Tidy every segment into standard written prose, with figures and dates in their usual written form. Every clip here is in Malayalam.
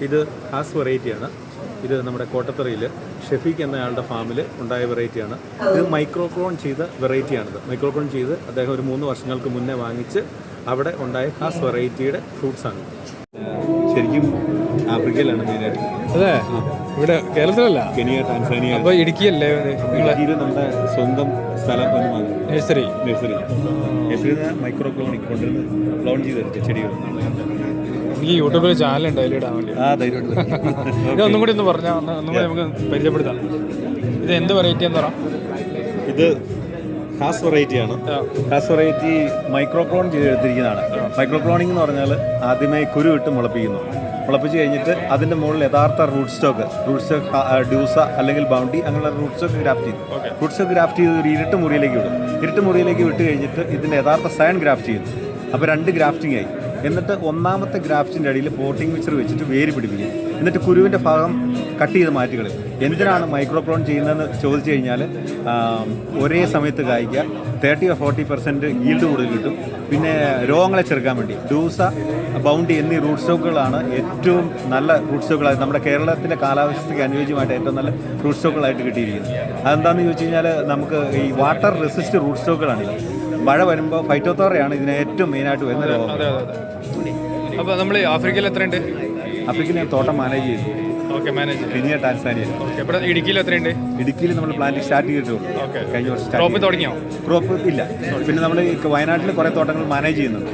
ഇത് ഹാസ് വെറൈറ്റിയാണ്. ഇത് നമ്മുടെ കോട്ടത്തറയിൽ ഷെഫീഖ് എന്നയാളുടെ ഫാമിൽ ഉണ്ടായ വെറൈറ്റിയാണ്. ഇത് മൈക്രോക്ലോൺ ചെയ്ത വെറൈറ്റിയാണിത്. മൈക്രോക്ലോൺ ചെയ്ത് അദ്ദേഹം ഒരു 3 വർഷങ്ങൾക്ക് മുന്നേ വാങ്ങിച്ച് അവിടെ ഉണ്ടായ ഹാസ് വെറൈറ്റിയുടെ ഫ്രൂട്ട്സാണ്. ശരിക്കും ആഫ്രിക്കയിലാണ് മെയിനായിട്ട്. അതെ, ഇവിടെ കേരളത്തിലല്ല, കെനിയ, ടാൻസാനിയ. അപ്പോൾ ഇടുക്കിയല്ലേ? ഇടുക്കിയിൽ നമ്മുടെ സ്വന്തം സ്ഥലം ഒന്നുമാണ് നഴ്സറി. മൈക്രോക്ലോണിക് കൊണ്ടുവന്ന് ക്ലോൺ ചെയ്തെടുത്ത ചെടികൾ. എനിക്ക് യൂട്യൂബിൽ ചാനലുണ്ട്, അതിൽ ഇടാൻ വേണ്ടി. ഇത് ഒന്നും കൂടി ഒന്ന് പറഞ്ഞാൽ ഒന്നും കൂടി നമുക്ക് പരിചയപ്പെടുത്താം. ഇത് എന്ത് വെറൈറ്റി എന്ന് പറയാം? ഇത് ഹാസ് വെറൈറ്റിയാണ്. Has variety മൈക്രോക്ലോൺ ചെയ്തെടുത്തിരിക്കുന്നതാണ്. മൈക്രോക്ലോണിംഗ് എന്ന് പറഞ്ഞാൽ ആദ്യമേ കുരു ഇട്ട് മുളപ്പിച്ച് കഴിഞ്ഞിട്ട് അതിൻ്റെ മുകളിൽ യഥാർത്ഥ റൂട്ട് സ്റ്റോക്ക് ഡ്യൂസ അല്ലെങ്കിൽ ബൗണ്ടി അങ്ങനെയുള്ള റൂട്ട് സ്റ്റോക്ക് ഗ്രാഫ്റ്റ് ചെയ്തു. റൂട്ട് സ്റ്റോക്ക് ഗ്രാഫ്റ്റ് ചെയ്ത് ഒരു ഇരുട്ട് മുറിയിലേക്ക് വിട്ട് കഴിഞ്ഞിട്ട് ഇതിൻ്റെ യഥാർത്ഥ സയൻ ഗ്രാഫ്റ്റ് ചെയ്യുന്നു. അപ്പോൾ 2 ഗ്രാഫ്റ്റിംഗ് ആയി. എന്നിട്ട് 1ാമത്തെ ഗ്രാഫ്റ്റിൻ്റെ അടിയിൽ പോട്ടിംഗ് മിക്സർ വെച്ചിട്ട് വേര് പിടിപ്പിക്കും. എന്നിട്ട് കുരുവിൻ്റെ ഭാഗം കട്ട് ചെയ്ത് മാറ്റുകളെ. എന്തിനാണ് മൈക്രോക്ലോൺ ചെയ്യുന്നതെന്ന് ചോദിച്ചു കഴിഞ്ഞാൽ ഒരേ സമയത്ത് കായ്ക്കുക, 30 or 40% ഈൽഡ് കൂടുതൽ കിട്ടും. പിന്നെ രോഗങ്ങളെ ചെറുക്കാൻ വേണ്ടി ഡൂസ, ബൗണ്ടി എന്നീ റൂട്ട് സ്റ്റോക്കുകളാണ് ഏറ്റവും നല്ല റൂട്ട് സ്റ്റോക്കുകളായി നമ്മുടെ കേരളത്തിൻ്റെ കാലാവസ്ഥയ്ക്ക് അനുയോജ്യമായിട്ട് ഏറ്റവും നല്ല റൂട്ട് സ്റ്റോക്കുകളായിട്ട് കിട്ടിയിരിക്കുന്നത്. അതെന്താണെന്ന് ചോദിച്ചു കഴിഞ്ഞാൽ നമുക്ക് ഈ വാട്ടർ റെസിസ്റ്റ് റൂട്ട് സ്റ്റോക്കുകളാണിത്. മഴ വരുമ്പോൾ ഫൈറ്റോത്തോറയാണ് ഇതിന് ഏറ്റവും മെയിനായിട്ട് വരുന്ന രോഗം. അപ്പോൾ നമ്മൾ ആഫ്രിക്കയിൽ എത്രയുണ്ട്? ആഫ്രിക്കയിൽ ഞാൻ തോട്ടം മാനേജ് ചെയ്തു. Okay, manage. Kenya, Tanzania. ഇവിടെ ഇടുക്കിയിൽ എത്രയുണ്ട്? ഇടുക്കിയിൽ നമ്മൾ പ്ലാന്റിംഗ് സ്റ്റാർട്ട് ചെയ്തിട്ടുള്ളൂ. കഴിഞ്ഞ വർഷം ക്രോപ്പ് തുടങ്ങിയോ? ക്രോപ്പ് ഇല്ല. പിന്നെ നമ്മൾ വയനാട്ടിൽ കുറേ തോട്ടങ്ങൾ മാനേജ് ചെയ്യുന്നുണ്ട്.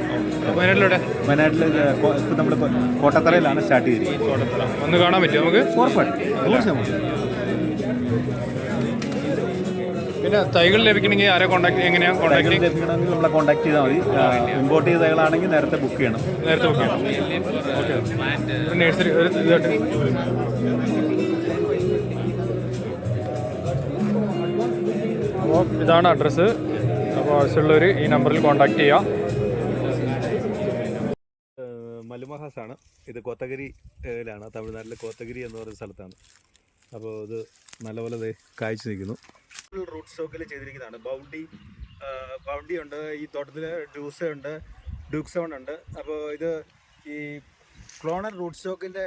വയനാട്ടിൽ ഇപ്പം നമ്മൾ കോട്ടത്തറയിലാണ് സ്റ്റാർട്ട് ചെയ്തിരിക്കുന്നത്. ഒന്ന് കാണാൻ പറ്റുമോ നമുക്ക്? ഉറപ്പായിട്ടും. പിന്നെ തൈകൾ ലഭിക്കണമെങ്കിൽ ആരെ എങ്ങനെയാണ് കോൺടാക്ട് ലഭിക്കണമെങ്കിൽ നമ്മളെ കോൺടാക്ട് ചെയ്താൽ മതി. ഇമ്പോർട്ട് ചെയ്ത തൈകളാണെങ്കിൽ നേരത്തെ ബുക്ക് ചെയ്യണം. ഓക്കെ. നഴ്സറി ഒരു ഇതായിട്ട് അപ്പോൾ ഇതാണ് അഡ്രസ്സ്. അപ്പോൾ ആവശ്യമുള്ളവർ ഈ നമ്പറിൽ കോൺടാക്ട് ചെയ്യുക. മലുമഹാസാണ് ഇത്. കോത്തഗിരിയിലാണ്, തമിഴ്നാട്ടിലെ കോത്തഗിരി എന്ന് പറയുന്ന സ്ഥലത്താണ്. അപ്പോൾ ഇത് നല്ലപോലെ കായ്ച്ചു നിൽക്കുന്നു. റൂട്ട് സ്റ്റോക്കിൽ ചെയ്തിരിക്കുന്നതാണ്. ബൗണ്ടി ഉണ്ട് ഈ തോട്ടത്തിൽ, ഡ്യൂക്സോൺ ഉണ്ട്. അപ്പോൾ ഇത് ഈ ക്ലോണൽ റൂട്ട് സ്റ്റോക്കിൻ്റെ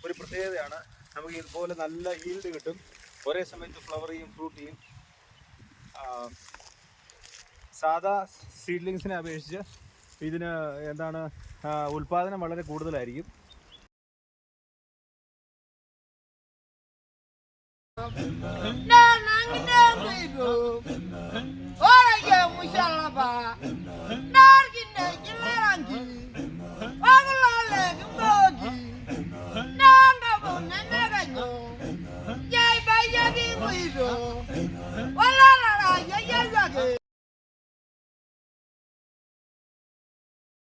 ഒരു പ്രത്യേകതയാണ്. നമുക്ക് ഇതുപോലെ നല്ല ഈൽഡ് കിട്ടും, ഒരേ സമയത്ത് ഫ്ലവർ ചെയ്യും, ഫ്രൂട്ട് ചെയ്യും. സാധാ സീഡ്ലിങ്സിനെ അപേക്ഷിച്ച് ഇതിന് ഉൽപ്പാദനം വളരെ കൂടുതലായിരിക്കും. Ora che muscialla fa, narghi ne che